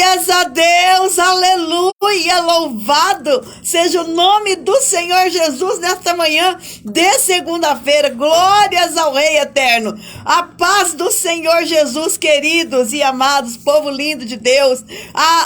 Glórias a Deus, aleluia, louvado seja o nome do Senhor Jesus nesta manhã de segunda-feira. Glórias ao Rei Eterno. A paz do Senhor Jesus, queridos e amados, povo lindo de Deus,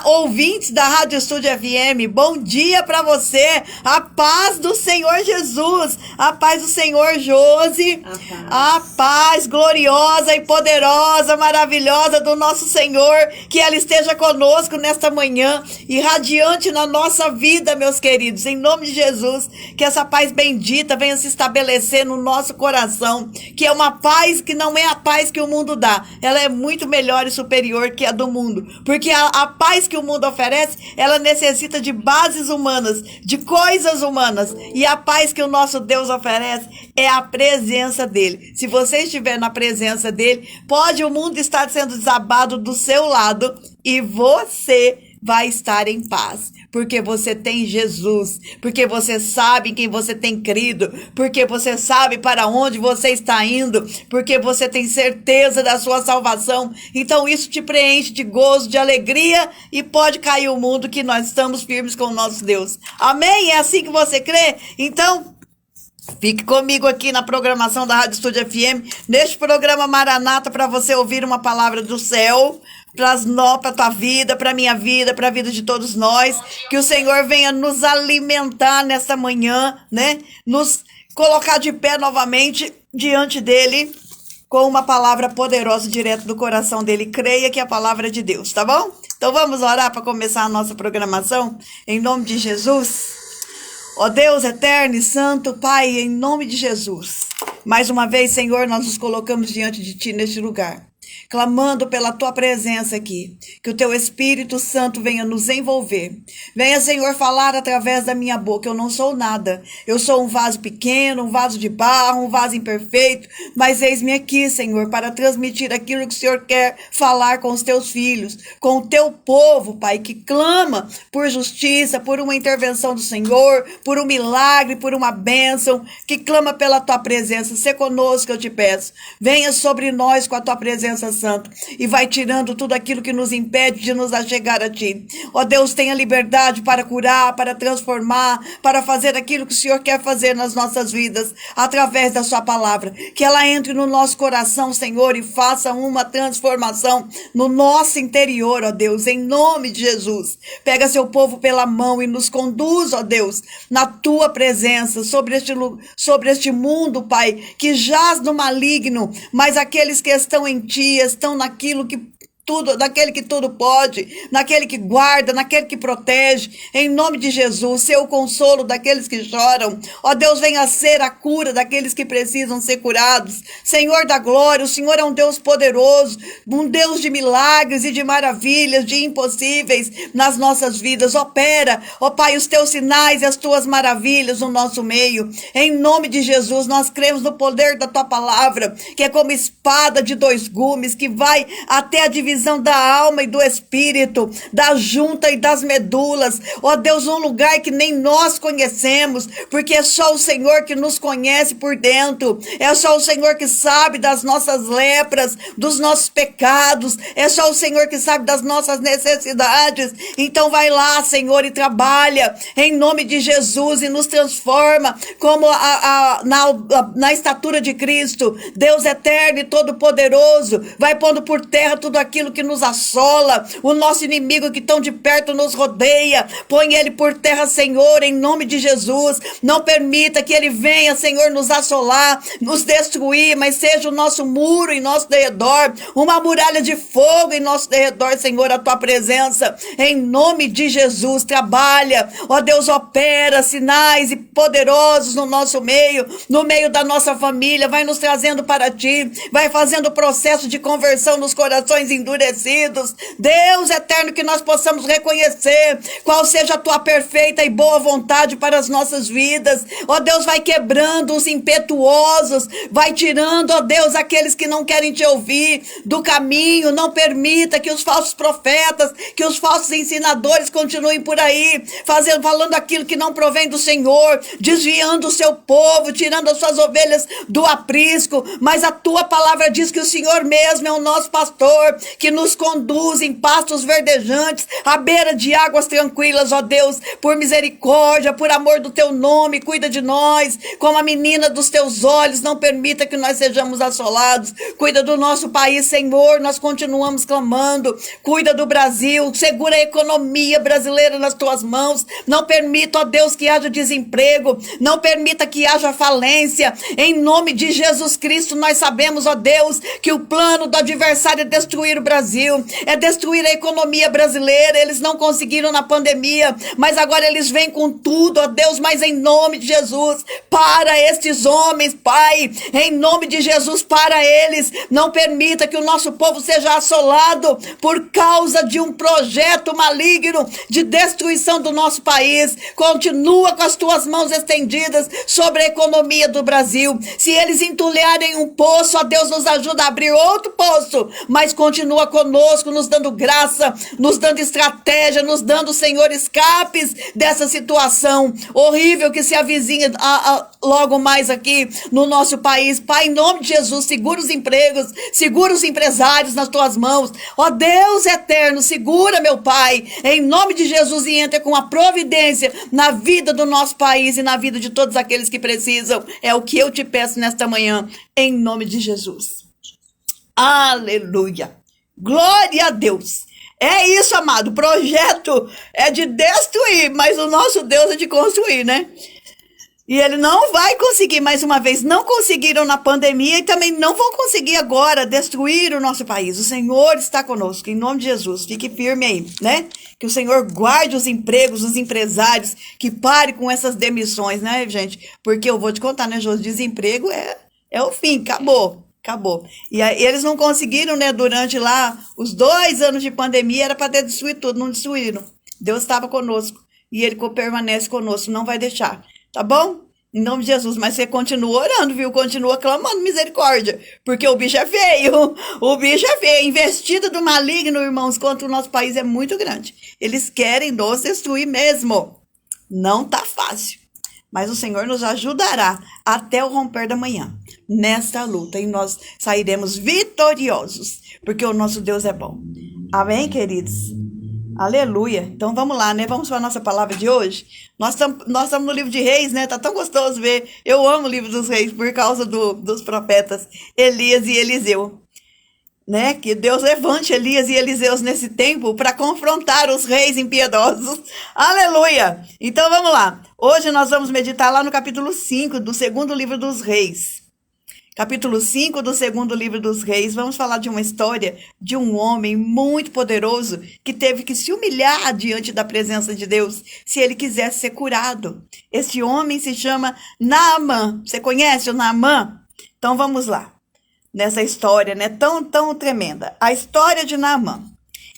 ouvintes da Rádio Estúdio FM, bom dia para você. A paz do Senhor Jesus, a paz do Senhor Josi, a paz gloriosa e poderosa, maravilhosa do nosso Senhor, que ela esteja conosco nesta manhã, irradiante na nossa vida, meus queridos, em nome de Jesus, que essa paz bendita venha se estabelecer no nosso coração, que é uma paz que não é a paz que o mundo dá, ela é muito melhor e superior que a do mundo, porque a paz que o mundo oferece, ela necessita de bases humanas, de coisas humanas, e a paz que o nosso Deus oferece é a presença dele. Se você estiver na presença dele, pode o mundo estar sendo desabado do seu lado e você vai estar em paz, porque você tem Jesus, porque você sabe em quem você tem crido, porque você sabe para onde você está indo, porque você tem certeza da sua salvação. Então isso te preenche de gozo, de alegria, e pode cair o mundo que nós estamos firmes com o nosso Deus. Amém? É assim que você crê? Então fique comigo aqui na programação da Rádio Estúdio FM, neste programa Maranata, para você ouvir uma palavra do céu, para a tua vida, para a minha vida, para a vida de todos nós. Que o Senhor venha nos alimentar nesta manhã, né? Nos colocar de pé novamente diante dele, com uma palavra poderosa direto do coração dele. Creia que é a palavra de Deus, tá bom? Então vamos orar para começar a nossa programação, em nome de Jesus. Ó Deus eterno e santo, Pai, em nome de Jesus, mais uma vez, Senhor, nós nos colocamos diante de Ti neste lugar, clamando pela Tua presença aqui, que o Teu Espírito Santo venha nos envolver. Venha, Senhor, falar através da minha boca. Eu não sou nada, eu sou um vaso pequeno, um vaso de barro, um vaso imperfeito, mas eis-me aqui, Senhor, para transmitir aquilo que o Senhor quer falar com os Teus filhos, com o Teu povo, Pai, que clama por justiça, por uma intervenção do Senhor, por um milagre, por uma bênção, que clama pela Tua presença. Sê conosco, eu te peço. Venha sobre nós com a Tua presença, Santo, e vai tirando tudo aquilo que nos impede de nos achegar a Ti. Ó Deus, tenha liberdade para curar, para transformar, para fazer aquilo que o Senhor quer fazer nas nossas vidas, através da Sua palavra. Que ela entre no nosso coração, Senhor, e faça uma transformação no nosso interior, ó Deus, em nome de Jesus. Pega seu povo pela mão e nos conduz, ó Deus, na Tua presença, sobre este mundo, Pai, que jaz no maligno, mas aqueles que estão em Ti estão naquele que tudo pode, naquele que guarda, naquele que protege, em nome de Jesus. Ser o consolo daqueles que choram, ó Deus, venha ser a cura daqueles que precisam ser curados. Senhor da glória, o Senhor é um Deus poderoso, um Deus de milagres e de maravilhas, de impossíveis nas nossas vidas. Opera, ó Pai, os Teus sinais e as Tuas maravilhas no nosso meio, em nome de Jesus. Nós cremos no poder da Tua palavra, que é como espada de dois gumes, que vai até a divisão da alma e do espírito, da junta e das medulas, ó Deus, um lugar que nem nós conhecemos, porque é só o Senhor que nos conhece por dentro, é só o Senhor que sabe das nossas lepras, dos nossos pecados, é só o Senhor que sabe das nossas necessidades. Então vai lá, Senhor, e trabalha em nome de Jesus e nos transforma como na estatura de Cristo. Deus eterno e todo-poderoso, vai pondo por terra tudo aquilo que nos assola, o nosso inimigo que tão de perto nos rodeia. Põe ele por terra, Senhor, em nome de Jesus. Não permita que ele venha, Senhor, nos assolar, nos destruir, mas seja o nosso muro em nosso derredor, uma muralha de fogo em nosso derredor, Senhor, a Tua presença, em nome de Jesus. Trabalha, ó Deus, opera sinais e poderosos no nosso meio, no meio da nossa família, vai nos trazendo para Ti, vai fazendo o processo de conversão nos corações endurecidos. Deus eterno, que nós possamos reconhecer qual seja a Tua perfeita e boa vontade para as nossas vidas. Ó Deus, vai quebrando os impetuosos, vai tirando, ó Deus, aqueles que não querem Te ouvir do caminho. Não permita que os falsos profetas, que os falsos ensinadores continuem por aí, falando aquilo que não provém do Senhor, desviando o seu povo, tirando as suas ovelhas do aprisco. Mas a Tua palavra diz que o Senhor mesmo é o nosso pastor, que nos conduz em pastos verdejantes, à beira de águas tranquilas, ó Deus, por misericórdia, por amor do teu nome, cuida de nós, como a menina dos teus olhos, não permita que nós sejamos assolados, cuida do nosso país, Senhor, nós continuamos clamando, cuida do Brasil, segura a economia brasileira nas tuas mãos, não permita, ó Deus, que haja desemprego, não permita que haja falência, em nome de Jesus Cristo, nós sabemos, ó Deus, que o plano do adversário é destruir o Brasil, é destruir a economia brasileira, eles não conseguiram na pandemia, mas agora eles vêm com tudo, ó Deus, mas em nome de Jesus, para estes homens, Pai, em nome de Jesus, para eles, não permita que o nosso povo seja assolado por causa de um projeto maligno de destruição do nosso país, continua com as tuas mãos estendidas sobre a economia do Brasil, se eles entulharem um poço, ó Deus, nos ajuda a abrir outro poço, mas continua conosco, nos dando graça, nos dando estratégia, nos dando, Senhor, escapes dessa situação horrível que se avizinha logo mais aqui no nosso país. Pai, em nome de Jesus, segura os empregos, segura os empresários nas tuas mãos, ó Deus eterno, segura, meu Pai, em nome de Jesus, e entra com a providência na vida do nosso país e na vida de todos aqueles que precisam, é o que eu te peço nesta manhã, em nome de Jesus. Aleluia, glória a Deus. É isso, amado, o projeto é de destruir, mas o nosso Deus é de construir, né? E ele não vai conseguir, mais uma vez, não conseguiram na pandemia e também não vão conseguir agora destruir o nosso país. O Senhor está conosco, em nome de Jesus, fique firme aí, né? Que o Senhor guarde os empregos, os empresários, que pare com essas demissões, né, gente? Porque eu vou te contar, né, Jô, desemprego é o fim, acabou. E aí, eles não conseguiram, né, durante lá os 2 anos de pandemia, era para ter destruído tudo, não destruíram. Deus estava conosco e ele permanece conosco, não vai deixar, tá bom? Em nome de Jesus, mas você continua orando, viu? Continua clamando misericórdia, porque o bicho é feio, a investida do maligno, irmãos, contra o nosso país é muito grande. Eles querem nos destruir mesmo, não tá fácil. Mas o Senhor nos ajudará até o romper da manhã, nesta luta, e nós sairemos vitoriosos, porque o nosso Deus é bom. Amém, queridos? Aleluia. Então vamos lá, né? Vamos para a nossa palavra de hoje. Nós estamos no livro de Reis, né? Tá tão gostoso ver. Eu amo o livro dos Reis por causa dos profetas Elias e Eliseu. Né? Que Deus levante Elias e Eliseus nesse tempo para confrontar os reis impiedosos. Aleluia! Então vamos lá. Hoje nós vamos meditar lá no capítulo 5 do segundo livro dos Reis. Capítulo 5 do segundo livro dos Reis. Vamos falar de uma história de um homem muito poderoso que teve que se humilhar diante da presença de Deus se ele quisesse ser curado. Esse homem se chama Naamã. Você conhece o Naamã? Então vamos lá. Nessa história, né, tão tremenda. A história de Naamã.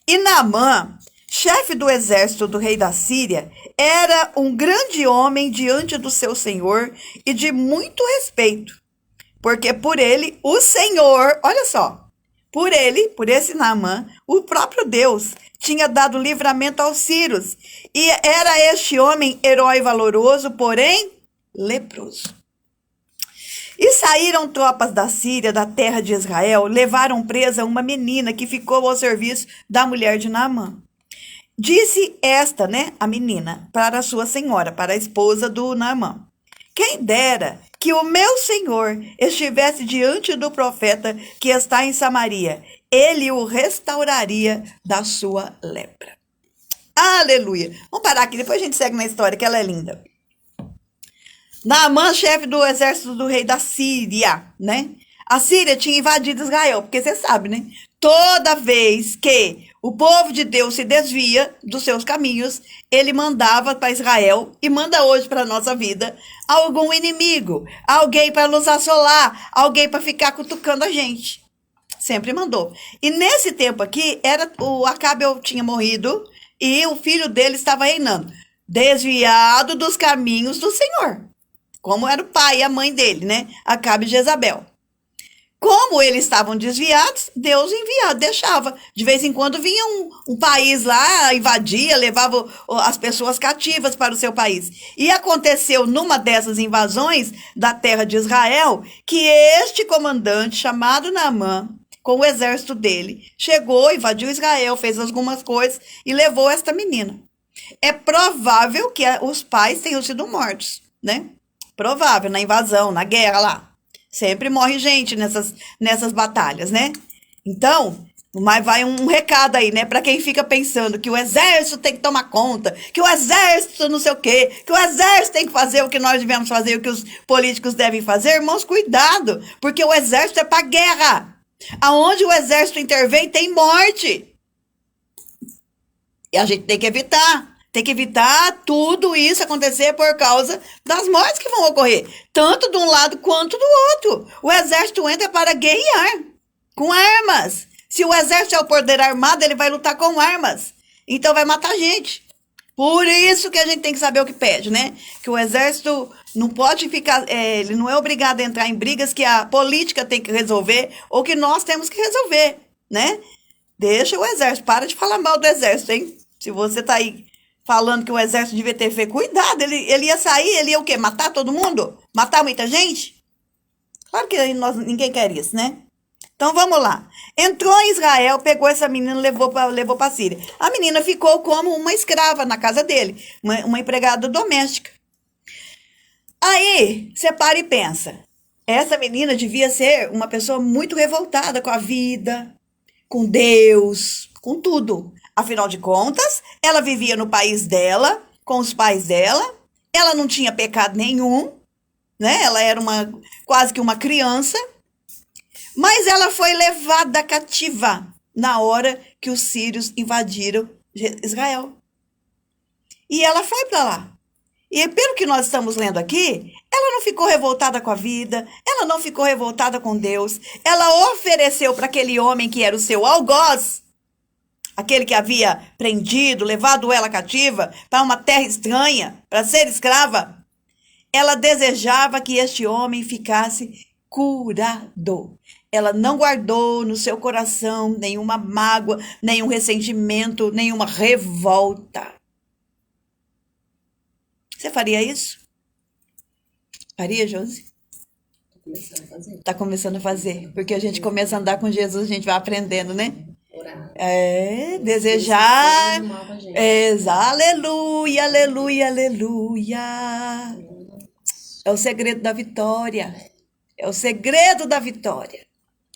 E Naamã, chefe do exército do rei da Síria, era um grande homem diante do seu senhor e de muito respeito. Porque por ele, o Senhor, olha só, por esse Naamã, o próprio Deus tinha dado livramento aos sírios. E era este homem herói valoroso, porém leproso. E saíram tropas da Síria, da terra de Israel, levaram presa uma menina que ficou ao serviço da mulher de Naamã. Disse esta, né, a menina, para a sua senhora, para a esposa do Naamã: quem dera que o meu senhor estivesse diante do profeta que está em Samaria, ele o restauraria da sua lepra. Aleluia! Vamos parar aqui, depois a gente segue na história, que ela é linda. Naamã, chefe do exército do rei da Síria, né? A Síria tinha invadido Israel, porque você sabe, né? Toda vez que o povo de Deus se desvia dos seus caminhos, ele mandava para Israel, e manda hoje para a nossa vida, algum inimigo, alguém para nos assolar, alguém para ficar cutucando a gente. Sempre mandou. E nesse tempo aqui, o Acabe tinha morrido, e o filho dele estava reinando, desviado dos caminhos do Senhor. Como era o pai e a mãe dele, né? Acabe e Jezabel. Como eles estavam desviados, Deus deixava. De vez em quando vinha um país lá, invadia, levava as pessoas cativas para o seu país. E aconteceu numa dessas invasões da terra de Israel, que este comandante, chamado Naamã, com o exército dele. Chegou, invadiu Israel, fez algumas coisas e levou esta menina. É provável que os pais tenham sido mortos, né? Provável, na invasão, na guerra lá. Sempre morre gente nessas batalhas, né? Então, mas vai um recado aí, né? Para quem fica pensando que o exército tem que tomar conta, que o exército não sei o quê, que o exército tem que fazer o que nós devemos fazer, o que os políticos devem fazer. Irmãos, cuidado, porque o exército é para guerra. Aonde o exército intervém, tem morte. E a gente tem que evitar. Tem que evitar tudo isso acontecer por causa das mortes que vão ocorrer. Tanto de um lado quanto do outro. O exército entra para guerrear. Com armas. Se o exército é o poder armado, ele vai lutar com armas. Então vai matar gente. Por isso que a gente tem que saber o que pede, né? Que o exército não pode ficar... ele não é obrigado a entrar em brigas que a política tem que resolver ou que nós temos que resolver, né? Deixa o exército. Para de falar mal do exército, hein? Se você tá aí falando que o exército devia ter feito, cuidado, ele ia sair, ele ia o quê? Matar todo mundo? Matar muita gente? Claro que ninguém quer isso, né? Então vamos lá. Entrou em Israel, pegou essa menina e levou para a Síria. A menina ficou como uma escrava na casa dele, uma empregada doméstica. Aí, você para e pensa. Essa menina devia ser uma pessoa muito revoltada com a vida, com Deus, com tudo. Afinal de contas, ela vivia no país dela, com os pais dela, ela não tinha pecado nenhum, né? Ela era quase que uma criança, mas ela foi levada cativa na hora que os sírios invadiram Israel. E ela foi para lá. E pelo que nós estamos lendo aqui, ela não ficou revoltada com a vida, ela não ficou revoltada com Deus, ela ofereceu para aquele homem que era o seu algoz, aquele que havia prendido, levado ela cativa para uma terra estranha, para ser escrava, ela desejava que este homem ficasse curado. Ela não guardou no seu coração nenhuma mágoa, nenhum ressentimento, nenhuma revolta. Você faria isso? Faria, Josi? Está começando a fazer. Porque a gente começa a andar com Jesus, a gente vai aprendendo, né? Orar. Desejar. Aleluia, aleluia, aleluia. É o segredo da vitória. É o segredo da vitória.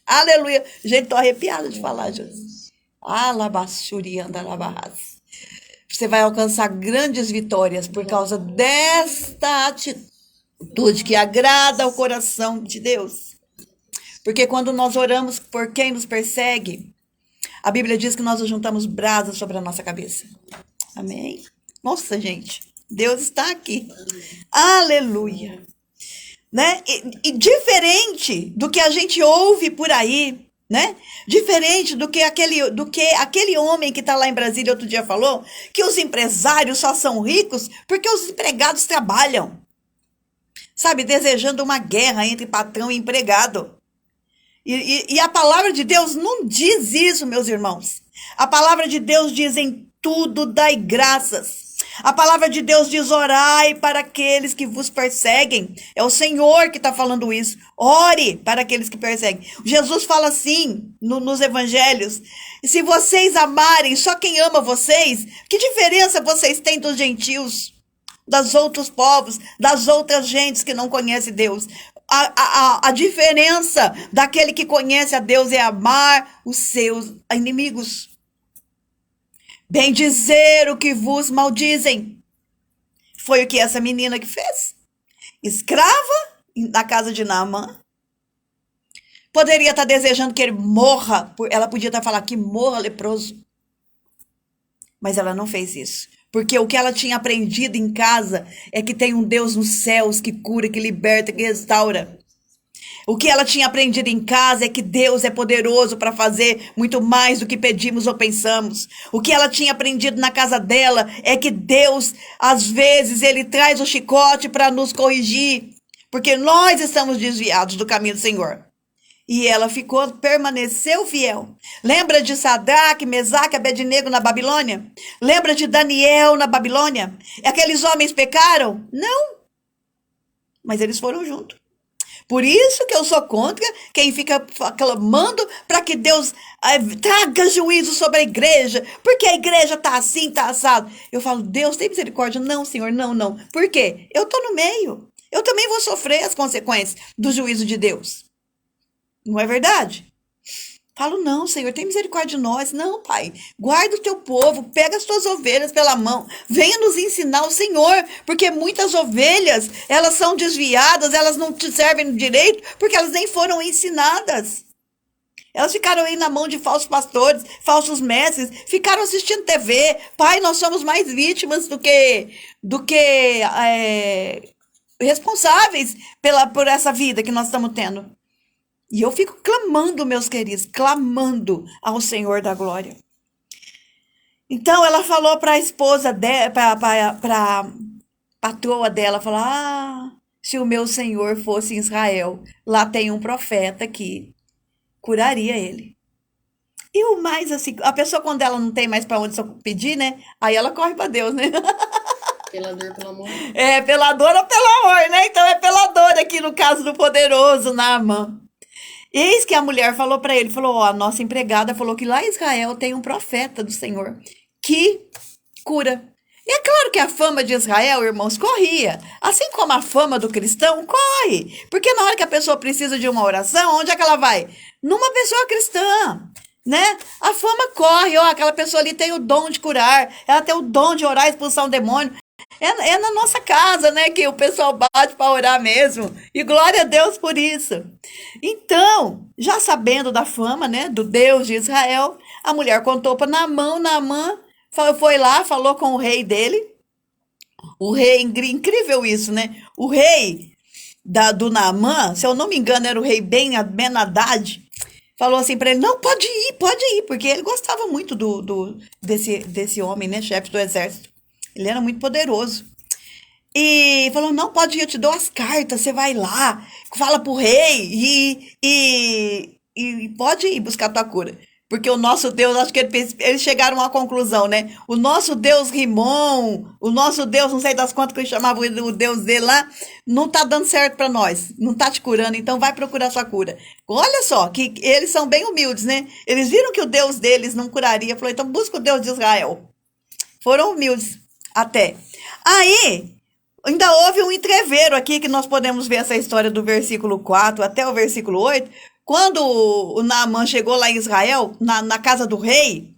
Aleluia. Gente, tô arrepiada de falar, Josi. Alabassurianda, alabarras. Você vai alcançar grandes vitórias por causa desta atitude que agrada ao coração de Deus. Porque quando nós oramos por quem nos persegue, a Bíblia diz que nós juntamos brasas sobre a nossa cabeça. Amém? Nossa, gente, Deus está aqui. Aleluia. Né? E diferente do que a gente ouve por aí, né? Diferente do que aquele homem que está lá em Brasília outro dia falou, que os empresários só são ricos porque os empregados trabalham. Sabe, desejando uma guerra entre patrão e empregado. E a palavra de Deus não diz isso, meus irmãos. A palavra de Deus diz: em tudo dai graças. A palavra de Deus diz: orai para aqueles que vos perseguem. É o Senhor que está falando isso. Ore para aqueles que perseguem. Jesus fala assim nos evangelhos: se vocês amarem só quem ama vocês, que diferença vocês têm dos gentios, dos outros povos, das outras gentes que não conhecem Deus? A diferença daquele que conhece a Deus é amar os seus inimigos. Bendizer o que vos maldizem. Foi o que essa menina que fez. Escrava na casa de Naamã. Poderia estar desejando que ele morra. Ela podia estar falando que morra leproso. Mas ela não fez isso. Porque o que ela tinha aprendido em casa é que tem um Deus nos céus que cura, que liberta, que restaura. O que ela tinha aprendido em casa é que Deus é poderoso para fazer muito mais do que pedimos ou pensamos. O que ela tinha aprendido na casa dela é que Deus, às vezes, ele traz o chicote para nos corrigir, porque nós estamos desviados do caminho do Senhor. E ela permaneceu fiel. Lembra de Sadraque, Mesaque, Abednego na Babilônia? Lembra de Daniel na Babilônia? Aqueles homens pecaram? Não. Mas eles foram juntos. Por isso que eu sou contra quem fica clamando para que Deus traga juízo sobre a igreja, porque a igreja tá assim, tá assado. Eu falo, Deus tem misericórdia. Não, Senhor, não, não. Por quê? Eu tô no meio. Eu também vou sofrer as consequências do juízo de Deus. Não é verdade? Falo, não, Senhor, tem misericórdia de nós. Não, Pai, guarda o teu povo, pega as tuas ovelhas pela mão, venha nos ensinar o Senhor, porque muitas ovelhas, elas são desviadas, elas não te servem direito, porque elas nem foram ensinadas. Elas ficaram aí na mão de falsos pastores, falsos mestres, ficaram assistindo TV. Pai, nós somos mais vítimas do que responsáveis por essa vida que nós estamos tendo. E eu fico clamando, meus queridos, clamando ao Senhor da glória. Então ela falou para a esposa dela, para a patroa dela, falou: se o meu Senhor fosse em Israel, lá tem um profeta que curaria ele. E o mais assim, a pessoa quando ela não tem mais para onde pedir, né? Aí ela corre para Deus, né? Pela dor, pelo amor. Pela dor ou pelo amor, né? Então é pela dor aqui no caso do poderoso Naamã. Eis que a mulher falou para ele, falou, a nossa empregada falou que lá em Israel tem um profeta do Senhor que cura. E é claro que a fama de Israel, irmãos, corria. Assim como a fama do cristão corre. Porque na hora que a pessoa precisa de uma oração, onde é que ela vai? Numa pessoa cristã, né? A fama corre, aquela pessoa ali tem o dom de curar, ela tem o dom de orar, expulsar um demônio. É na nossa casa, né, que o pessoal bate para orar mesmo. E glória a Deus por isso. Então, já sabendo da fama, né, do Deus de Israel, a mulher contou para Naamã foi lá, falou com o rei dele. O rei, incrível isso, né? O rei do Naamã, se eu não me engano, era o rei Ben-Hadad, falou assim para ele, não, pode ir, porque ele gostava muito desse homem, né, chefe do exército. Ele era muito poderoso. E falou, não, pode ir, eu te dou as cartas, você vai lá, fala pro rei e pode ir buscar tua cura. Porque o nosso Deus, acho que eles chegaram a uma conclusão, né? O nosso Deus Rimon, o nosso Deus, não sei das quantas que eu chamava o Deus dele lá, não tá dando certo para nós, não tá te curando, então vai procurar sua cura. Olha só, que eles são bem humildes, né? Eles viram que o Deus deles não curaria, falou, então busca o Deus de Israel. Foram humildes. Até. Aí, ainda houve um entreveiro aqui, que nós podemos ver essa história do versículo 4 até o versículo 8. Quando o Naamã chegou lá em Israel, na casa do rei,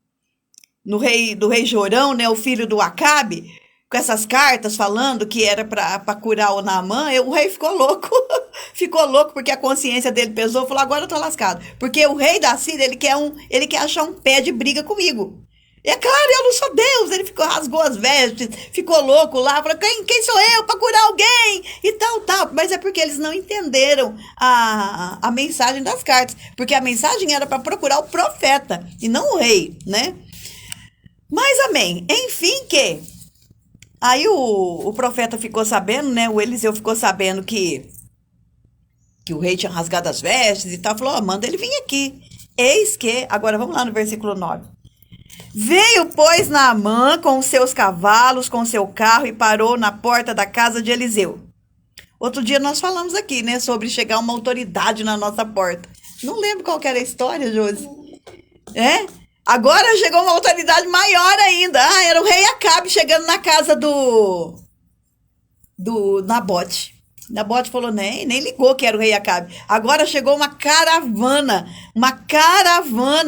do rei Jorão, né, o filho do Acabe, com essas cartas falando que era para curar o Naamã, o rei ficou louco. Ficou louco porque a consciência dele pesou, falou, agora eu tô lascado. Porque o rei da Síria, ele quer achar um pé de briga comigo. É claro, eu não sou Deus. Ele rasgou as vestes, ficou louco lá, falou, quem sou eu para curar alguém? E tal. Mas é porque eles não entenderam a mensagem das cartas. Porque a mensagem era para procurar o profeta e não o rei, né? Mas amém. Enfim que... Aí o profeta ficou sabendo, né? O Eliseu ficou sabendo que o rei tinha rasgado as vestes e tal. Falou, manda ele vir aqui. Eis que... Agora vamos lá no versículo 9. Veio, pois, Naamã com os seus cavalos, com seu carro e parou na porta da casa de Eliseu. Outro dia nós falamos aqui, né, sobre chegar uma autoridade na nossa porta. Não lembro qual que era a história, Josi. Agora chegou uma autoridade maior ainda. Era o rei Acabe chegando na casa do Nabote. Nabote falou, nem ligou que era o rei Acabe. Agora chegou uma caravana,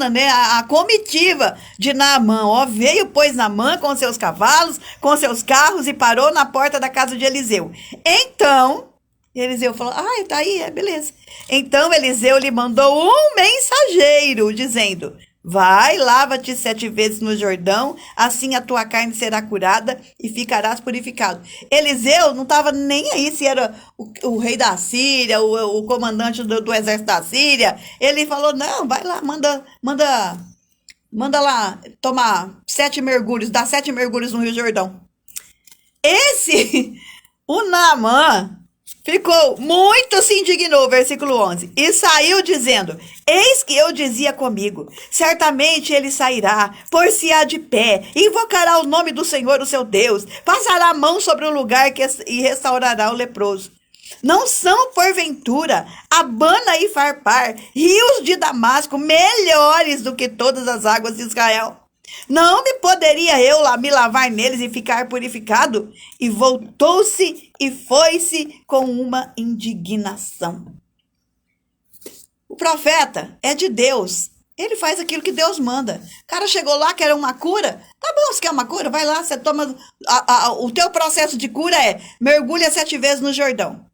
né? A comitiva de Naamã. Veio, pois, Naamã com seus cavalos, com seus carros e parou na porta da casa de Eliseu. Então, Eliseu falou, tá aí, beleza. Então, Eliseu lhe mandou um mensageiro, dizendo, vai, lava-te 7 vezes no Jordão, assim a tua carne será curada e ficarás purificado. Eliseu não estava nem aí se era o rei da Síria, o comandante do exército da Síria. Ele falou, não, vai lá, manda lá tomar 7 mergulhos, dá 7 mergulhos no Rio Jordão. O Naamã, ficou muito, se indignou, versículo 11, e saiu dizendo, eis que eu dizia comigo, certamente ele sairá, pôr-se-á de pé, invocará o nome do Senhor, o seu Deus, passará a mão sobre o lugar e restaurará o leproso. Não são, porventura, Abana e Farpar, rios de Damasco, melhores do que todas as águas de Israel? Não me poderia eu lá me lavar neles e ficar purificado? E voltou-se e foi-se com uma indignação. O profeta é de Deus. Ele faz aquilo que Deus manda. O cara chegou lá, quer uma cura. Tá bom, você quer uma cura? Vai lá, você toma... o teu processo de cura é mergulha 7 vezes no Jordão.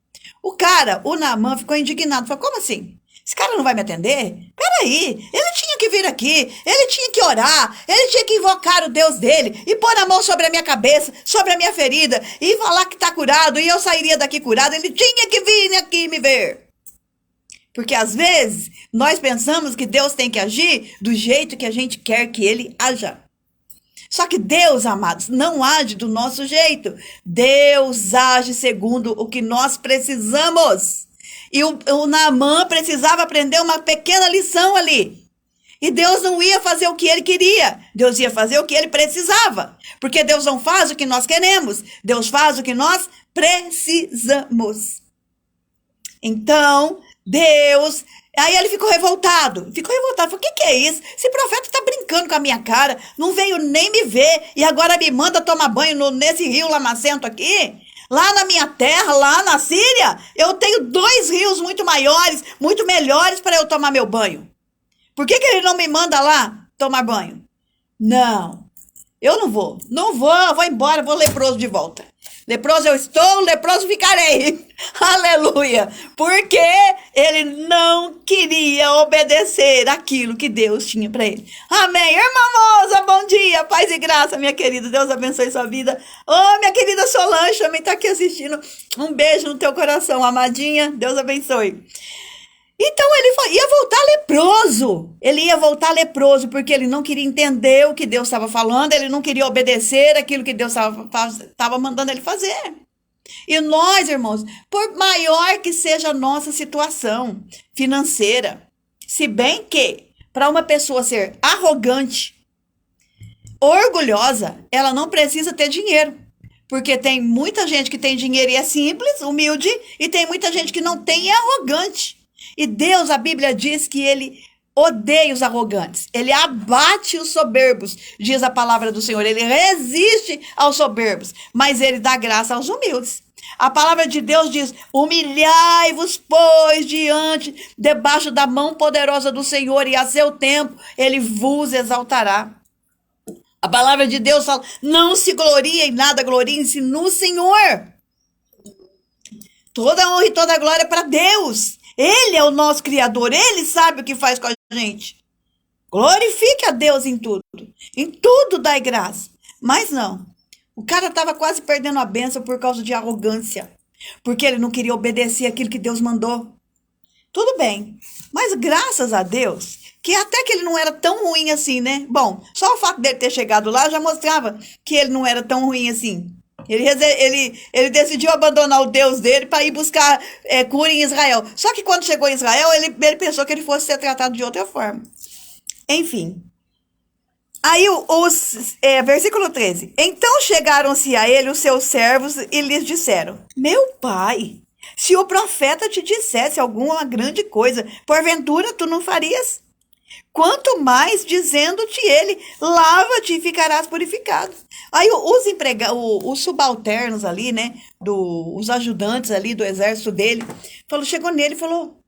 O cara, o Naamã, ficou indignado. Falou, como assim? Esse cara não vai me atender? Peraí, ele tinha que vir aqui, ele tinha que orar, ele tinha que invocar o Deus dele e pôr a mão sobre a minha cabeça, sobre a minha ferida e falar que tá curado e eu sairia daqui curado. Ele tinha que vir aqui me ver. Porque às vezes nós pensamos que Deus tem que agir do jeito que a gente quer que ele haja. Só que Deus, amados, não age do nosso jeito. Deus age segundo o que nós precisamos. E o Naamã precisava aprender uma pequena lição ali. E Deus não ia fazer o que ele queria. Deus ia fazer o que ele precisava. Porque Deus não faz o que nós queremos. Deus faz o que nós precisamos. Então, Deus... Aí ele ficou revoltado. Falou, o que é isso? Esse profeta tá brincando com a minha cara. Não veio nem me ver. E agora me manda tomar banho nesse rio lamacento aqui. Lá na minha terra, lá na Síria, eu tenho 2 rios muito maiores, muito melhores para eu tomar meu banho. Por que ele não me manda lá tomar banho? Não, eu não vou. Não vou, eu vou embora, vou leproso de volta. Leproso eu estou, leproso ficarei. Aleluia. Porque ele não queria obedecer aquilo que Deus tinha para ele. Amém. Irmã Moza, bom dia. Paz e graça, minha querida. Deus abençoe sua vida. Oh, minha querida Solange também está aqui assistindo. Um beijo no teu coração, amadinha. Deus abençoe. Então ele ia voltar leproso. Ele ia voltar leproso porque ele não queria entender o que Deus estava falando. Ele não queria obedecer aquilo que Deus estava mandando ele fazer. E nós, irmãos, por maior que seja a nossa situação financeira, se bem que para uma pessoa ser arrogante, orgulhosa, ela não precisa ter dinheiro. Porque tem muita gente que tem dinheiro e é simples, humilde, e tem muita gente que não tem e é arrogante. E Deus, a Bíblia diz que ele odeia os arrogantes. Ele abate os soberbos, diz a palavra do Senhor. Ele resiste aos soberbos, mas ele dá graça aos humildes. A palavra de Deus diz, humilhai-vos, pois, debaixo da mão poderosa do Senhor, e a seu tempo ele vos exaltará. A palavra de Deus fala, não se glorie em nada, gloriem-se no Senhor. Toda honra e toda glória para Deus. Ele é o nosso Criador, ele sabe o que faz com a gente. Glorifique a Deus em tudo dai graça. Mas não, o cara estava quase perdendo a bênção por causa de arrogância, porque ele não queria obedecer aquilo que Deus mandou. Tudo bem, mas graças a Deus, que até que ele não era tão ruim assim, né? Bom, só o fato dele ter chegado lá já mostrava que ele não era tão ruim assim. Ele decidiu abandonar o Deus dele para ir buscar cura em Israel. Só que quando chegou em Israel, ele pensou que ele fosse ser tratado de outra forma. Enfim. Aí, versículo 13. Então chegaram-se a ele os seus servos e lhes disseram, meu pai, se o profeta te dissesse alguma grande coisa, porventura tu não farias? Quanto mais dizendo-te ele, lava-te e ficarás purificado. Aí os subalternos ali, né, os ajudantes ali do exército dele, chegou nele e falou,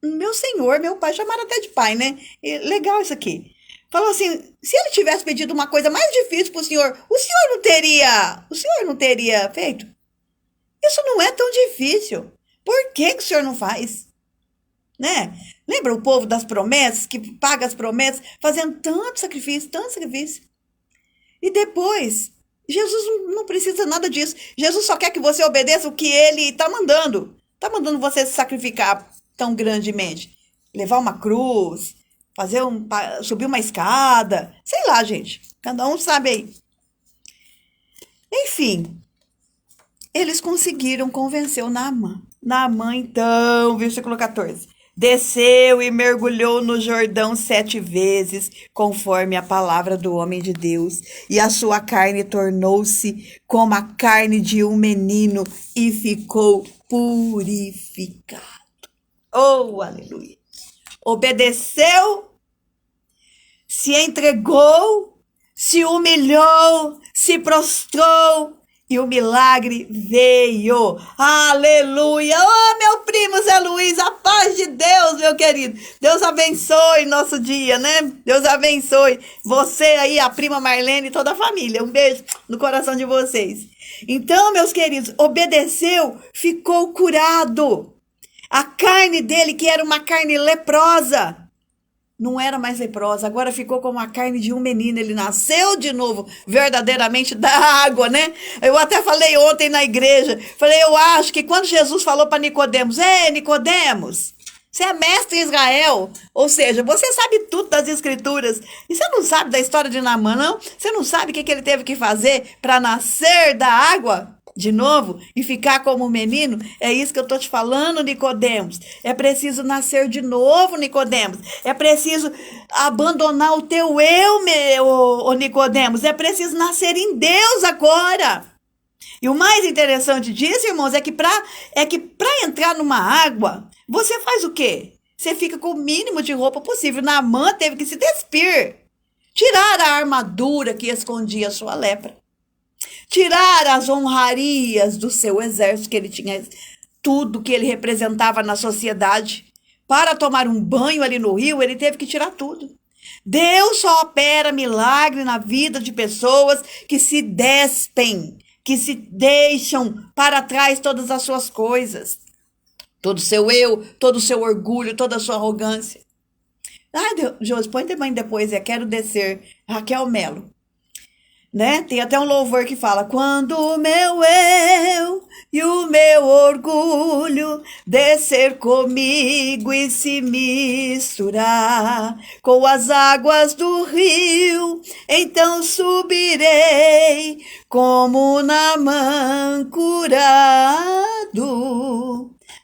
meu senhor, meu pai, chamaram até de pai, né? E, legal isso aqui. Falou assim, se ele tivesse pedido uma coisa mais difícil para o senhor não teria feito? Isso não é tão difícil. Por que o senhor não faz? Né? Lembra o povo das promessas, que paga as promessas, fazendo tanto sacrifício. E depois, Jesus não precisa nada disso. Jesus só quer que você obedeça o que ele está mandando. Está mandando você se sacrificar tão grandemente. Levar uma cruz, subir uma escada, sei lá, gente. Cada um sabe aí. Enfim, eles conseguiram convencer o Naamã. Naamã, então, versículo 14. desceu e mergulhou no Jordão 7 vezes, conforme a palavra do homem de Deus, e a sua carne tornou-se como a carne de um menino e ficou purificado. Oh, aleluia! Obedeceu, se entregou, se humilhou, se prostrou, e o milagre veio. Aleluia! Oh, meu primo Zé Luiz, a paz de Deus, meu querido. Deus abençoe nosso dia, né? Deus abençoe você aí, a prima Marlene e toda a família. Um beijo no coração de vocês. Então, meus queridos, obedeceu, ficou curado. A carne dele, que era uma carne leprosa, não era mais leprosa, agora ficou como a carne de um menino. Ele nasceu de novo, verdadeiramente da água, né? Eu até falei ontem na igreja, falei, eu acho que quando Jesus falou para Nicodemos, Nicodemos, você é mestre em Israel, ou seja, você sabe tudo das escrituras, e você não sabe da história de Naamã, não? Você não sabe o que ele teve que fazer para nascer da água de novo e ficar como um menino? É isso que eu tô te falando, Nicodemos. É preciso nascer de novo, Nicodemos. É preciso abandonar o teu eu, Nicodemos. É preciso nascer em Deus agora. E o mais interessante disso, irmãos, é que para entrar numa água, você faz o quê? Você fica com o mínimo de roupa possível. Naamã teve que se despir, tirar a armadura que escondia a sua lepra, tirar as honrarias do seu exército, que ele tinha tudo que ele representava na sociedade. Para tomar um banho ali no rio, ele teve que tirar tudo. Deus só opera milagre na vida de pessoas que se despem, que se deixam para trás todas as suas coisas, todo o seu eu, todo o seu orgulho, toda a sua arrogância. Ai, Deus, põe também depois, quero descer. Raquel Melo. Né? Tem até um louvor que fala: quando o meu eu e o meu orgulho descer comigo e se misturar com as águas do rio, então subirei como Naamã curado.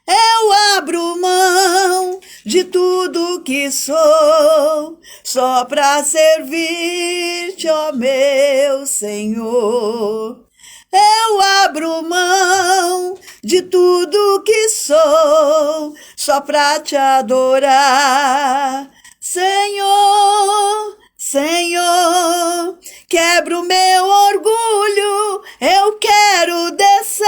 Eu abro mão de tudo que sou, só para servir-te, ó meu Senhor. Eu abro mão de tudo que sou, só para te adorar. Senhor, Senhor, quebra o meu orgulho, eu quero descer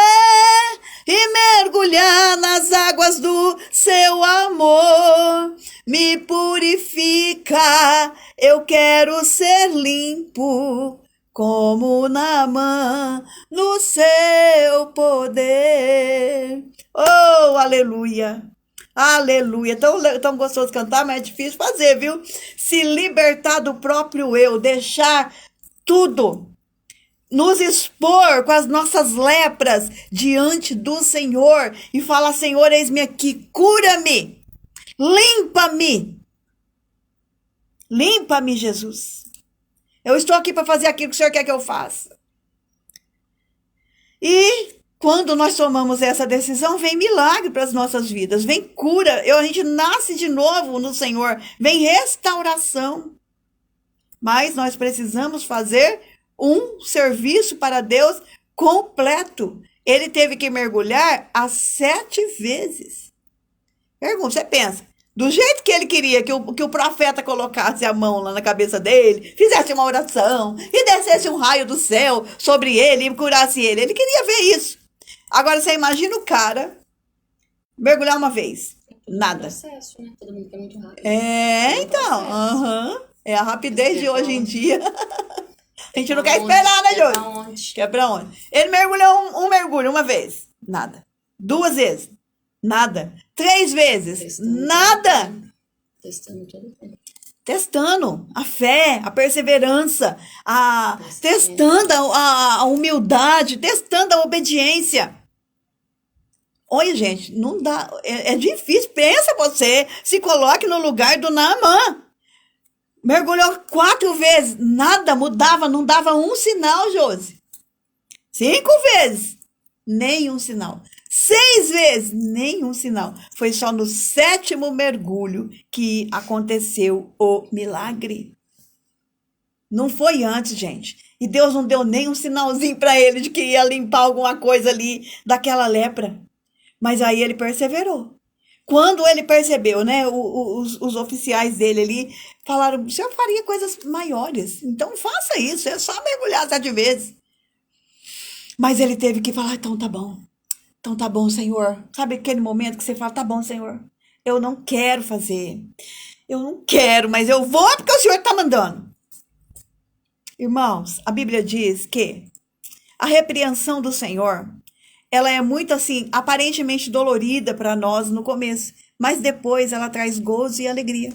e mergulhar nas águas do seu amor. Me purifica, eu quero ser limpo como Naamã no seu poder. Oh, aleluia! Aleluia! Tão gostoso cantar, mas é difícil fazer, viu? Se libertar do próprio eu, deixar tudo, nos expor com as nossas lepras diante do Senhor e falar: Senhor, eis-me aqui, cura-me, limpa-me, limpa-me, Jesus. Eu estou aqui para fazer aquilo que o Senhor quer que eu faça. E quando nós tomamos essa decisão, vem milagre para as nossas vidas, vem cura, a gente nasce de novo no Senhor, vem restauração. Mas nós precisamos fazer um serviço para Deus completo. Ele teve que mergulhar 7 vezes. Pergunta, você pensa, do jeito que ele queria que o profeta colocasse a mão lá na cabeça dele, fizesse uma oração e descesse um raio do céu sobre ele e curasse ele. Ele queria ver isso. Agora você imagina o cara mergulhar uma vez. Nada. Processo, né? Todo mundo quer muito rápido. Então. É a rapidez de hoje em dia. A gente não quer esperar, né, Júlio? Quer pra onde? Ele mergulhou um mergulho uma vez. Nada. 2 vezes. Nada. 3 vezes. Testando. Nada. Testando todo o tempo. Testando a fé, a perseverança, testando a humildade, testando a obediência. Olha, gente, não dá. É difícil. Pensa você, se coloque no lugar do Naamã. Mergulhou 4 vezes, nada mudava, não dava um sinal, Josi. 5 vezes, nenhum sinal. 6 vezes, nenhum sinal. Foi só no 7º mergulho que aconteceu o milagre. Não foi antes, gente. E Deus não deu nem um sinalzinho para ele de que ia limpar alguma coisa ali daquela lepra. Mas aí ele perseverou. Quando ele percebeu, né, os oficiais dele ali falaram, o senhor faria coisas maiores, então faça isso, é só mergulhar 7 vezes. Mas ele teve que falar, então tá bom, Senhor. Sabe aquele momento que você fala, tá bom, Senhor, eu não quero fazer, eu não quero, mas eu vou porque o Senhor está mandando. Irmãos, a Bíblia diz que a repreensão do Senhor, ela é muito assim, aparentemente dolorida para nós no começo, mas depois ela traz gozo e alegria.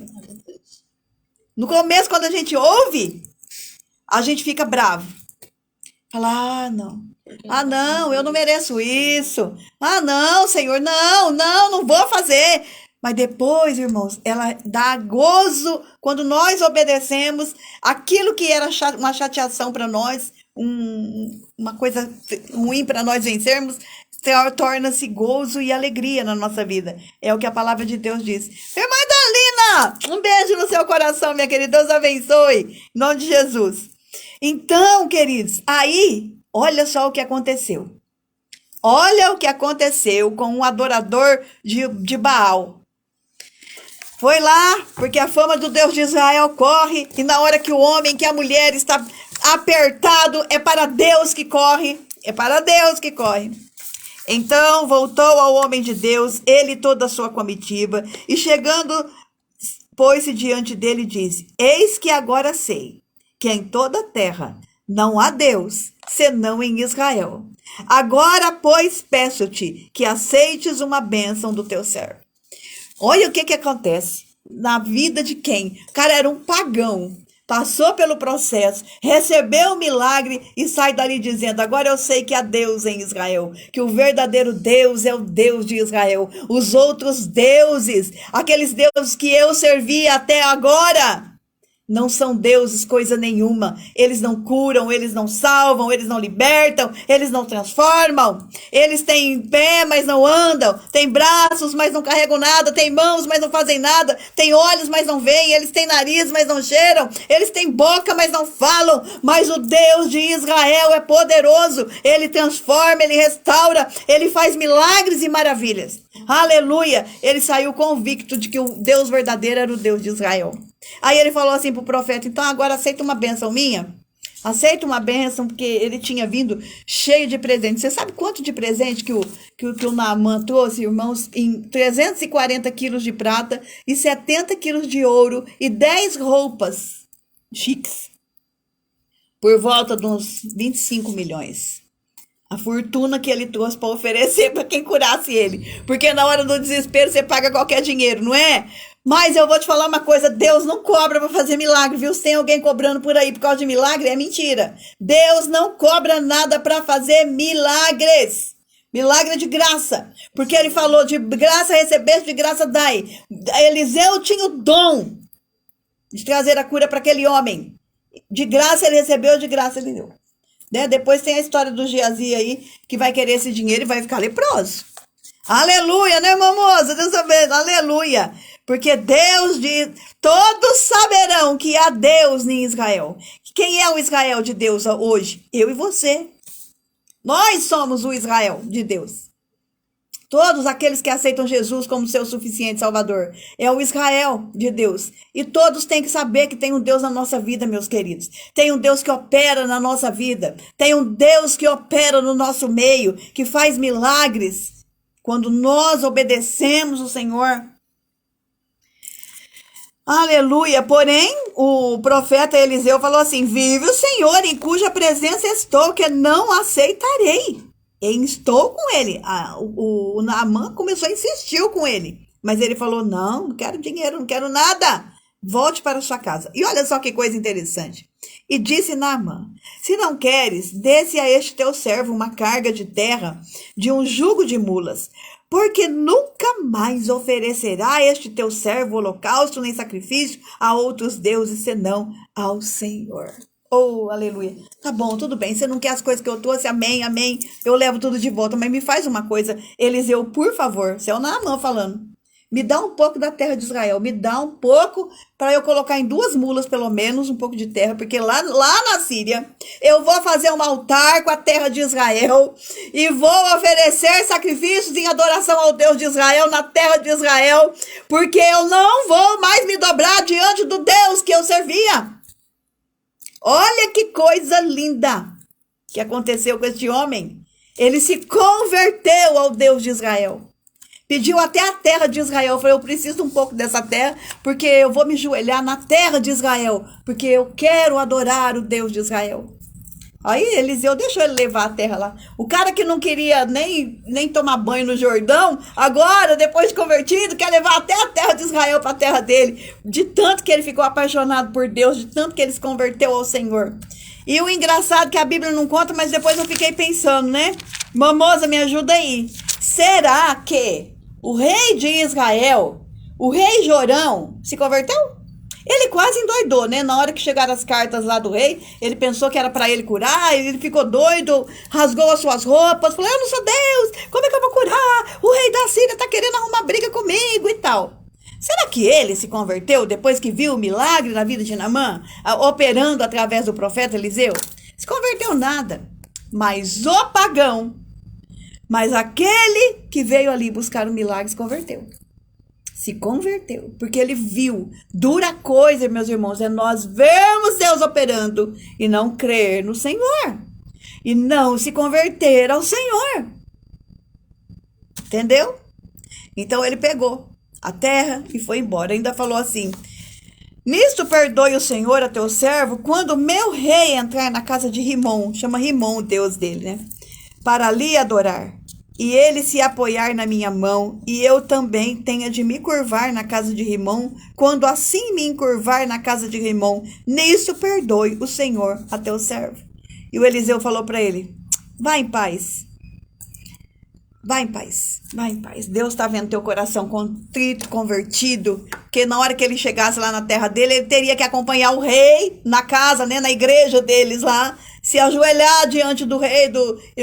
No começo, quando a gente ouve, a gente fica bravo. Fala, ah, não, eu não mereço isso. Ah, não, Senhor, não vou fazer. Mas depois, irmãos, ela dá gozo quando nós obedecemos aquilo que era uma chateação para nós, uma coisa ruim para nós vencermos, torna-se gozo e alegria na nossa vida. É o que a palavra de Deus diz. Irmã Dalina, um beijo no seu coração, minha querida. Deus abençoe. Em nome de Jesus. Então, queridos, aí, olha só o que aconteceu. Olha o que aconteceu com um adorador de Baal. Foi lá, porque a fama do Deus de Israel corre, e na hora que o homem, que a mulher está apertado, é para Deus que corre, é para Deus que corre. Então voltou ao homem de Deus, ele e toda a sua comitiva, e chegando, pôs-se diante dele e disse, eis que agora sei que em toda a terra não há Deus, senão em Israel. Agora, pois, peço-te que aceites uma bênção do teu servo. Olha o que acontece na vida de quem? O cara era um pagão, passou pelo processo, recebeu o milagre e sai dali dizendo, agora eu sei que há Deus em Israel, que o verdadeiro Deus é o Deus de Israel. Os outros deuses, aqueles deuses que eu servia até agora, não são deuses coisa nenhuma. Eles não curam, eles não salvam, eles não libertam, eles não transformam. Eles têm pé, mas não andam. Têm braços, mas não carregam nada. Têm mãos, mas não fazem nada. Têm olhos, mas não veem. Eles têm nariz, mas não cheiram. Eles têm boca, mas não falam. Mas o Deus de Israel é poderoso. Ele transforma, ele restaura, ele faz milagres e maravilhas. Aleluia! Ele saiu convicto de que o Deus verdadeiro era o Deus de Israel. Aí ele falou assim para o profeta, então agora aceita uma bênção minha? Aceita uma bênção, porque ele tinha vindo cheio de presentes. Você sabe quanto de presente que o Naamã trouxe, irmãos? Em 340 quilos de prata e 70 quilos de ouro e 10 roupas chiques. Por volta de uns 25 milhões. A fortuna que ele trouxe para oferecer para quem curasse ele. Porque na hora do desespero você paga qualquer dinheiro, não é? Mas eu vou te falar uma coisa, Deus não cobra para fazer milagre, viu? Se tem alguém cobrando por aí por causa de milagre, é mentira. Deus não cobra nada para fazer milagres. Milagre de graça. Porque ele falou, de graça recebeste, de graça dai. Eliseu tinha o dom de trazer a cura para aquele homem. De graça ele recebeu, de graça ele deu. Né? Depois tem a história do Geazi aí, que vai querer esse dinheiro e vai ficar leproso. Aleluia, né, irmã moça? Deus abençoe. Aleluia. Porque Deus diz, todos saberão que há Deus em Israel. Quem é o Israel de Deus hoje? Eu e você. Nós somos o Israel de Deus. Todos aqueles que aceitam Jesus como seu suficiente Salvador. É o Israel de Deus. E todos têm que saber que tem um Deus na nossa vida, meus queridos. Tem um Deus que opera na nossa vida. Tem um Deus que opera no nosso meio, que faz milagres. Quando nós obedecemos o Senhor. Aleluia. Porém, o profeta Eliseu falou assim, vive o Senhor em cuja presença estou, que não aceitarei. E estou com ele. O Naamã começou a insistir com ele. Mas ele falou, não quero dinheiro, não quero nada. Volte para sua casa. E olha só que coisa interessante. E disse Naamã, se não queres, desce a este teu servo uma carga de terra de um jugo de mulas, porque nunca mais oferecerá este teu servo holocausto nem sacrifício a outros deuses, senão ao Senhor. Oh, aleluia. Tá bom, tudo bem. Você não quer as coisas que eu trouxe? Amém, amém. Eu levo tudo de volta. Mas me faz uma coisa, Eliseu, por favor. Isso é o Naamã falando. Me dá um pouco da terra de Israel. Me dá um pouco para eu colocar em 2 mulas, pelo menos, um pouco de terra. Porque lá na Síria, eu vou fazer um altar com a terra de Israel. E vou oferecer sacrifícios em adoração ao Deus de Israel, na terra de Israel. Porque eu não vou mais me dobrar diante do Deus que eu servia. Olha que coisa linda que aconteceu com este homem. Ele se converteu ao Deus de Israel. Pediu até a terra de Israel. Falou, eu preciso um pouco dessa terra, porque eu vou me ajoelhar na terra de Israel, porque eu quero adorar o Deus de Israel. Aí Eliseu deixou ele levar a terra lá. O cara que não queria nem tomar banho no Jordão, agora, depois de convertido, quer levar até a terra de Israel para a terra dele. De tanto que ele ficou apaixonado por Deus, de tanto que ele se converteu ao Senhor. E o engraçado que a Bíblia não conta, mas depois eu fiquei pensando, né? Mamosa, me ajuda aí. Será que o rei de Israel, o rei Jorão, se converteu? Ele quase endoidou, né? Na hora que chegaram as cartas lá do rei, ele pensou que era para ele curar, ele ficou doido, rasgou as suas roupas, falou, eu não sou Deus, como é que eu vou curar? O rei da Síria tá querendo arrumar briga comigo e tal. Será que ele se converteu depois que viu o milagre na vida de Naamã, operando através do profeta Eliseu? Se converteu nada, mas o pagão, mas aquele que veio ali buscar o milagre se converteu. Se converteu, porque ele viu. Dura coisa, meus irmãos, é nós vermos Deus operando e não crer no Senhor. E não se converter ao Senhor. Entendeu? Então ele pegou a terra e foi embora. Ainda falou assim, nisto perdoe o Senhor a teu servo, quando meu rei entrar na casa de Rimom, chama Rimom o Deus dele, né? Para ali adorar. E ele se apoiar na minha mão, e eu também tenha de me curvar na casa de Rimom, quando assim me encurvar na casa de Rimom, nisso perdoe o Senhor a teu servo. E o Eliseu falou para ele, vá em paz, vá em paz, vá em paz. Deus está vendo teu coração contrito, convertido, porque na hora que ele chegasse lá na terra dele, ele teria que acompanhar o rei na casa, né, na igreja deles lá, se ajoelhar diante do rei,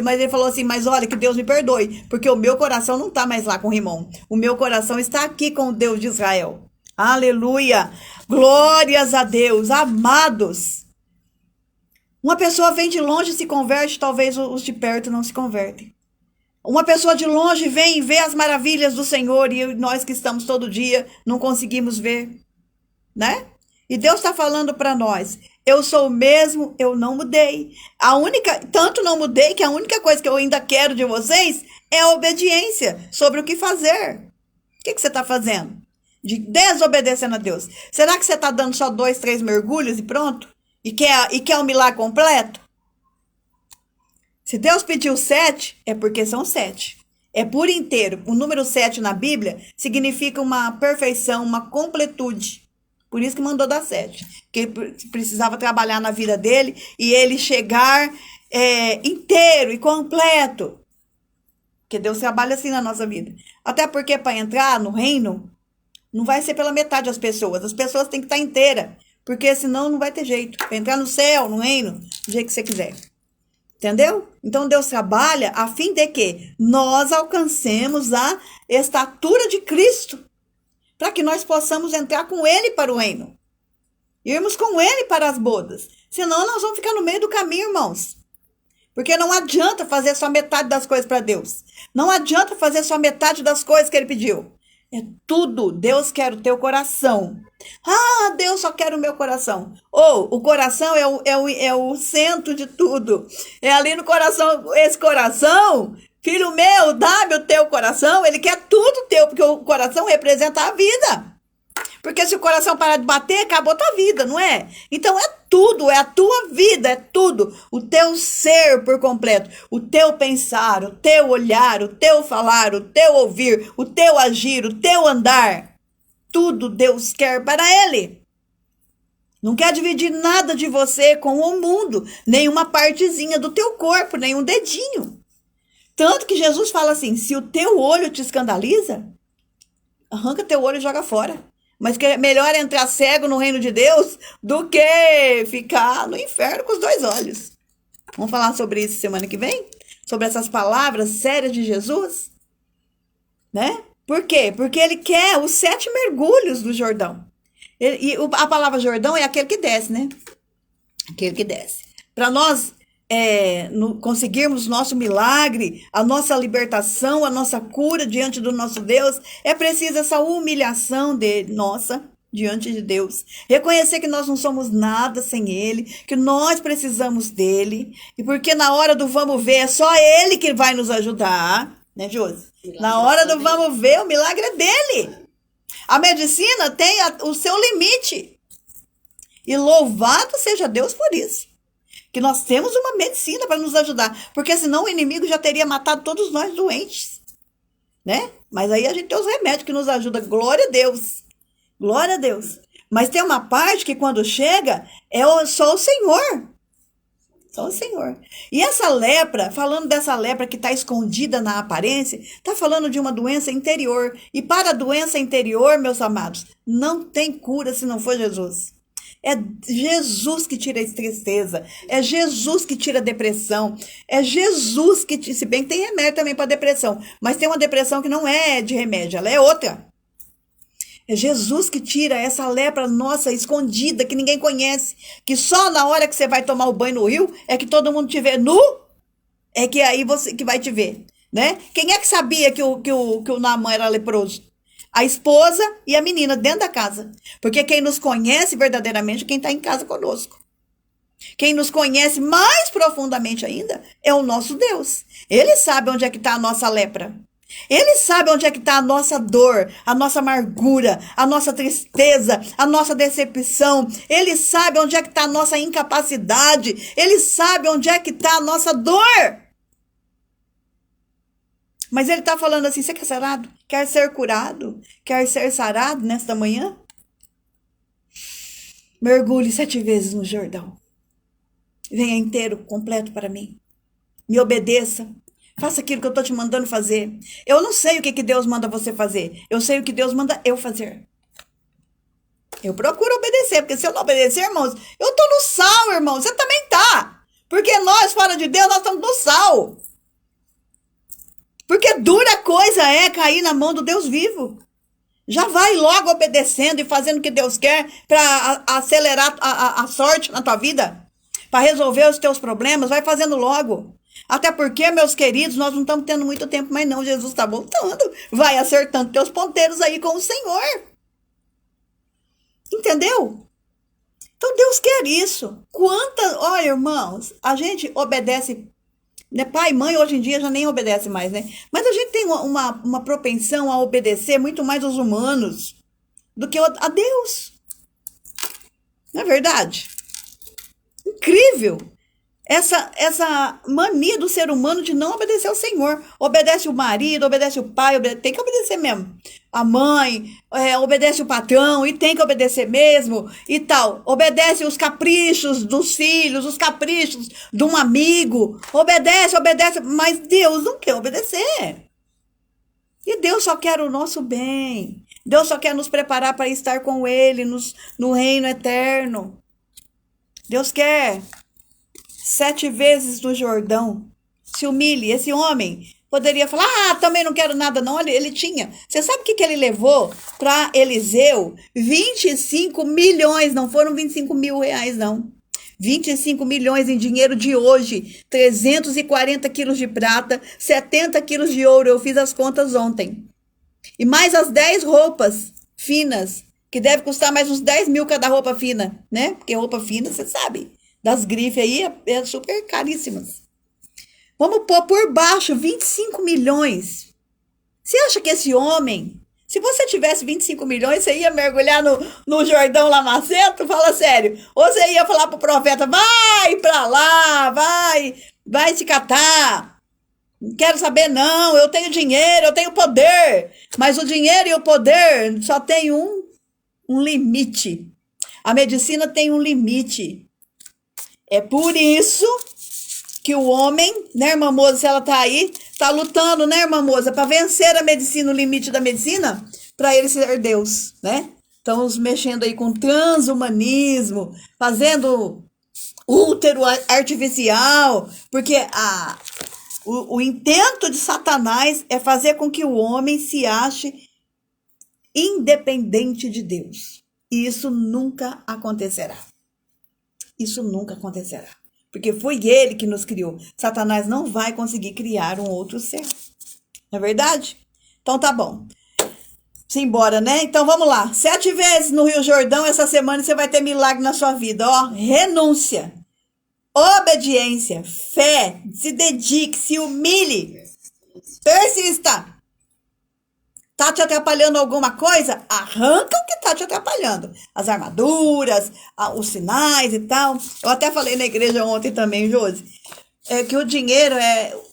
mas ele falou assim, mas olha, que Deus me perdoe, porque o meu coração não está mais lá com Rimom, o meu coração está aqui com o Deus de Israel. Aleluia, glórias a Deus, amados. Uma pessoa vem de longe e se converte, talvez os de perto não se convertem. Uma pessoa de longe vem e vê as maravilhas do Senhor, e nós que estamos todo dia não conseguimos ver, né? E Deus está falando para nós, eu sou o mesmo, eu não mudei. Tanto não mudei que a única coisa que eu ainda quero de vocês é a obediência sobre o que fazer. O que você está fazendo? Desobedecendo a Deus. Será que você está dando só 2, 3 mergulhos e pronto? E quer um milagre completo? Se Deus pediu 7, é porque são 7. É por inteiro. O número 7 na Bíblia significa uma perfeição, uma completude. Por isso que mandou dar 7. Porque ele precisava trabalhar na vida dele e ele chegar inteiro e completo. Porque Deus trabalha assim na nossa vida. Até porque para entrar no reino, não vai ser pela metade das pessoas. As pessoas têm que estar inteiras. Porque senão não vai ter jeito. Para entrar no céu, no reino, do jeito que você quiser. Entendeu? Então Deus trabalha a fim de que nós alcancemos a estatura de Cristo, para que nós possamos entrar com Ele para o reino, irmos com Ele para as bodas. Senão nós vamos ficar no meio do caminho, irmãos. Porque não adianta fazer só metade das coisas para Deus. Não adianta fazer só metade das coisas que Ele pediu. É tudo. Deus quer o teu coração. Ah, Deus só quer o meu coração. O coração é o centro de tudo. É ali no coração, esse coração, filho meu, dá-me o teu coração. Ele quer tudo teu, porque o coração representa a vida. Porque se o coração parar de bater, acabou a tua vida, não é? Então é tudo, é a tua vida, é tudo. O teu ser por completo, o teu pensar, o teu olhar, o teu falar, o teu ouvir, o teu agir, o teu andar. Tudo Deus quer para Ele. Não quer dividir nada de você com o mundo, nenhuma partezinha do teu corpo, nem um dedinho. Tanto que Jesus fala assim, se o teu olho te escandaliza, arranca teu olho e joga fora. Mas que é melhor entrar cego no reino de Deus do que ficar no inferno com os dois olhos. Vamos falar sobre isso semana que vem? Sobre essas palavras sérias de Jesus? Né? Por quê? Porque ele quer os 7 mergulhos do Jordão. A palavra Jordão é aquele que desce, né? Aquele que desce. Para nós conseguirmos nosso milagre, a nossa libertação, a nossa cura diante do nosso Deus, é preciso essa humilhação nossa diante de Deus. Reconhecer que nós não somos nada sem Ele, que nós precisamos dEle, e porque na hora do vamos ver, é só Ele que vai nos ajudar, né, Josi? Na hora do vamos ver, o milagre é dEle. A medicina tem o seu limite. E louvado seja Deus por isso. Que nós temos uma medicina para nos ajudar. Porque senão o inimigo já teria matado todos nós doentes. Né? Mas aí a gente tem os remédios que nos ajudam. Glória a Deus. Glória a Deus. Mas tem uma parte que quando chega, só o Senhor. Só o Senhor. E essa lepra, falando dessa lepra que está escondida na aparência, está falando de uma doença interior. E para a doença interior, meus amados, não tem cura se não for Jesus. É Jesus que tira a tristeza, é Jesus que tira a depressão, é Jesus que, se bem que tem remédio também para depressão, mas tem uma depressão que não é de remédio, ela é outra. É Jesus que tira essa lepra nossa escondida, que ninguém conhece, que só na hora que você vai tomar o banho no rio, é que todo mundo te vê nu, é que aí você que vai te ver, né? Quem é que sabia que o Naamã era leproso? A esposa e a menina dentro da casa. Porque quem nos conhece verdadeiramente é quem está em casa conosco. Quem nos conhece mais profundamente ainda é o nosso Deus. Ele sabe onde é que está a nossa lepra. Ele sabe onde é que está a nossa dor, a nossa amargura, a nossa tristeza, a nossa decepção. Ele sabe onde é que está a nossa incapacidade. Ele sabe onde é que está a nossa dor. Mas ele está falando assim, você quer ser sarado? Quer ser curado? Quer ser sarado nesta manhã? Mergulhe 7 vezes no Jordão. Venha inteiro, completo para mim. Me obedeça. Faça aquilo que eu estou te mandando fazer. Eu não sei o que Deus manda você fazer. Eu sei o que Deus manda eu fazer. Eu procuro obedecer, porque se eu não obedecer, irmãos, eu estou no sal, irmão. Você também está. Porque nós, fora de Deus, nós estamos no sal. Porque dura coisa é cair na mão do Deus vivo. Já vai logo obedecendo e fazendo o que Deus quer para acelerar a sorte na tua vida. Para resolver os teus problemas, vai fazendo logo. Até porque, meus queridos, nós não estamos tendo muito tempo mais não. Jesus está voltando. Vai acertando teus ponteiros aí com o Senhor. Entendeu? Então Deus quer isso. Olha, irmãos, a gente obedece. Né? Pai e mãe hoje em dia já nem obedece mais, né? Mas a gente tem uma propensão a obedecer muito mais aos humanos do que a Deus. Não é verdade? Incrível! Essa mania do ser humano de não obedecer ao Senhor. Obedece o marido, obedece o pai, tem que obedecer mesmo. A mãe, obedece o patrão e tem que obedecer mesmo e tal. Obedece os caprichos dos filhos, os caprichos de um amigo. Obedece, mas Deus não quer obedecer. E Deus só quer o nosso bem. Deus só quer nos preparar para estar com Ele no reino eterno. Deus quer 7 vezes no Jordão. Se humilhe. Esse homem poderia falar, também não quero nada não. Ele tinha. Você sabe o que ele levou para Eliseu? 25 milhões, não foram 25 mil reais não. 25 milhões em dinheiro de hoje. 340 quilos de prata, 70 quilos de ouro. Eu fiz as contas ontem. E mais as 10 roupas finas, que deve custar mais uns 10 mil cada roupa fina, né? Porque roupa fina, você sabe, das grifes aí é super caríssimas. Vamos pôr por baixo 25 milhões. Você acha que esse homem, se você tivesse 25 milhões, você ia mergulhar no Jordão Lamacento? Fala sério. Ou você ia falar pro profeta, vai pra lá, vai se catar. Não quero saber não, eu tenho dinheiro, eu tenho poder. Mas o dinheiro e o poder só tem um limite. A medicina tem um limite. É por isso que o homem, né, irmã Moça, se ela tá aí, tá lutando, né, irmã Moça, para vencer a medicina, o limite da medicina, para ele ser Deus, né? Estamos mexendo aí com transhumanismo, fazendo útero artificial, porque o intento de Satanás é fazer com que o homem se ache independente de Deus. E isso nunca acontecerá. Isso nunca acontecerá. Porque foi ele que nos criou. Satanás não vai conseguir criar um outro ser. Não é verdade? Então tá bom. Simbora, né? Então vamos lá. 7 vezes no Rio Jordão essa semana você vai ter milagre na sua vida. Ó, renúncia, obediência, fé, se dedique, se humilhe, persista. Tá te atrapalhando alguma coisa? Arranca o que tá te atrapalhando. As armaduras, os sinais e tal. Eu até falei na igreja ontem também, Josi, que o dinheiro,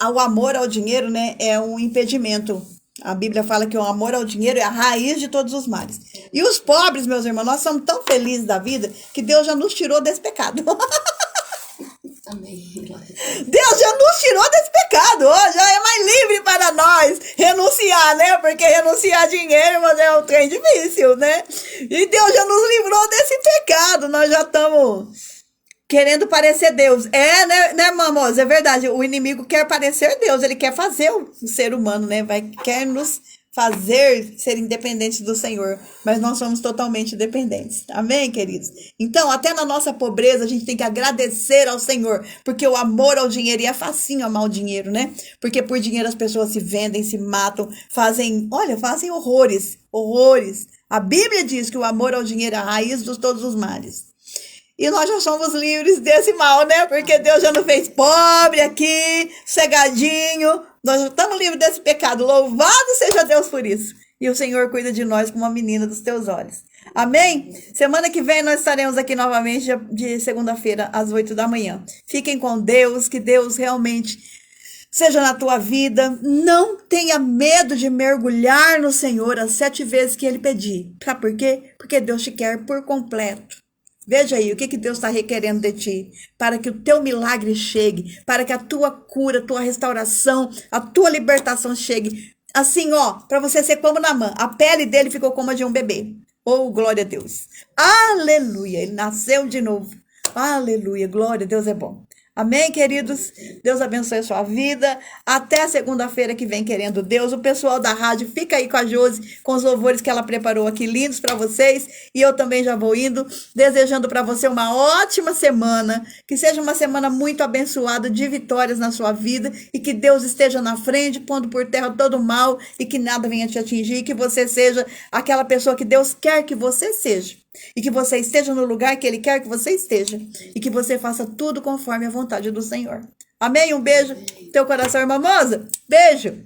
o amor ao dinheiro, né, é um impedimento. A Bíblia fala que o amor ao dinheiro é a raiz de todos os males. E os pobres, meus irmãos, nós somos tão felizes da vida que Deus já nos tirou desse pecado. Amém. Deus já nos tirou desse pecado, já é mais livre para nós renunciar, né? Porque renunciar a dinheiro, mas é um trem difícil, né? E Deus já nos livrou desse pecado, nós já estamos querendo parecer Deus. Né, irmã Moça? É verdade, o inimigo quer parecer Deus, ele quer fazer o ser humano, né? Quer nos fazer ser independentes do Senhor, mas nós somos totalmente dependentes. Amém, queridos? Então, até na nossa pobreza, a gente tem que agradecer ao Senhor, porque o amor ao dinheiro, e é facinho amar o dinheiro, né? Porque por dinheiro as pessoas se vendem, se matam, fazem horrores, horrores. A Bíblia diz que o amor ao dinheiro é a raiz de todos os males. E nós já somos livres desse mal, né? Porque Deus já nos fez pobre aqui, cegadinho. Nós já estamos livres desse pecado. Louvado seja Deus por isso. E o Senhor cuida de nós como uma menina dos teus olhos. Amém? Semana que vem nós estaremos aqui novamente de segunda-feira às 8 da manhã. Fiquem com Deus, que Deus realmente seja na tua vida. Não tenha medo de mergulhar no Senhor as 7 vezes que Ele pedir. Sabe por quê? Porque Deus te quer por completo. Veja aí o que Deus está requerendo de ti, para que o teu milagre chegue, para que a tua cura, a tua restauração, a tua libertação chegue. Assim, ó, para você ser como Naamã, a pele dele ficou como a de um bebê. Oh, glória a Deus. Aleluia, ele nasceu de novo. Aleluia, glória, Deus é bom. Amém, queridos? Deus abençoe a sua vida. Até segunda-feira que vem, querendo Deus. O pessoal da rádio fica aí com a Josi, com os louvores que ela preparou aqui, lindos para vocês. E eu também já vou indo, desejando para você uma ótima semana. Que seja uma semana muito abençoada, de vitórias na sua vida. E que Deus esteja na frente, pondo por terra todo o mal. E que nada venha te atingir. E que você seja aquela pessoa que Deus quer que você seja. E que você esteja no lugar que Ele quer que você esteja. E que você faça tudo conforme a vontade do Senhor. Amém? Um beijo no teu coração, irmã Moza. Beijo.